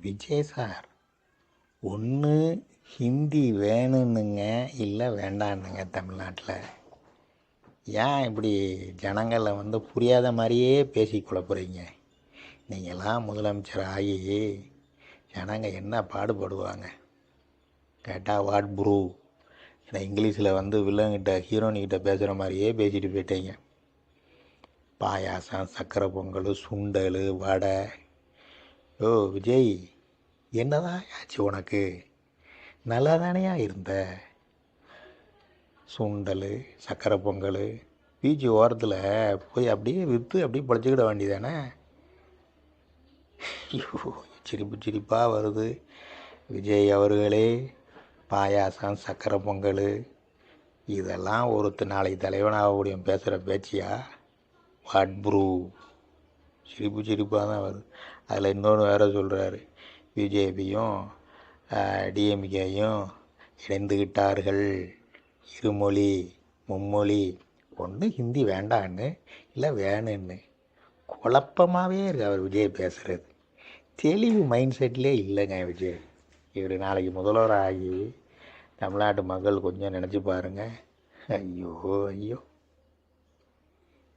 Vijay sir, ஒன்று ஹிந்தி வேணும்னுங்க, இல்லை வேண்டான்னுங்க தமிழ்நாட்டில். ஏன் இப்படி ஜனங்களை புரியாத மாதிரியே பேசி குழப்புறீங்க? நீங்கள்லாம் முதலமைச்சர் ஆகி ஜனங்க என்ன பாடுபடுவாங்க கேட்டால் வாட் ப்ரூ, ஏன்னா இங்கிலீஷில் வில்லங்கிட்ட ஹீரோனிக்கிட்ட பேசுகிற மாதிரியே பேசிட்டு போயிட்டீங்க. பாயாசம், சக்கரை பொங்கல், சுண்டல், வடை. ஓ விஜய், என்னதான் ஆச்சு உனக்கு? நல்லா தானையா இருந்த? சுண்டல், சக்கரை பொங்கல் பீச்சு ஓரத்தில் போய் அப்படியே விற்று அப்படியே பொழைச்சிக்கிட வேண்டியதானே? ஐயோ, சிரிப்பாக வருது. விஜய் அவர்களே, பாயாசம், சக்கரை பொங்கல் இதெல்லாம் ஒருத்தர் நாளைக்கு தலைவனாகக்கூடிய பேசுகிற பேச்சியா? வாட் ப்ரூ, சிரிப்பாக தான் வருது. அதில் இன்னொன்று வேறு சொல்கிறாரு, பிஜேபியும் டிஎம்கேயும் இணைந்துக்கிட்டார்கள், இருமொழி மும்மொழி, ஒன்று ஹிந்தி வேண்டான்னு இல்லை வேணுன்னு. குழப்பமாகவே இருக்கு அவர் விஜய் பேசுகிறது. தெளிவு மைண்ட் செட்லே இல்லைங்க விஜய். இவர் நாளைக்கு முதல்வர் ஆகி தமிழ்நாட்டு மக்கள் கொஞ்சம் நினச்சி பாருங்கள். ஐயோ ஐயோ.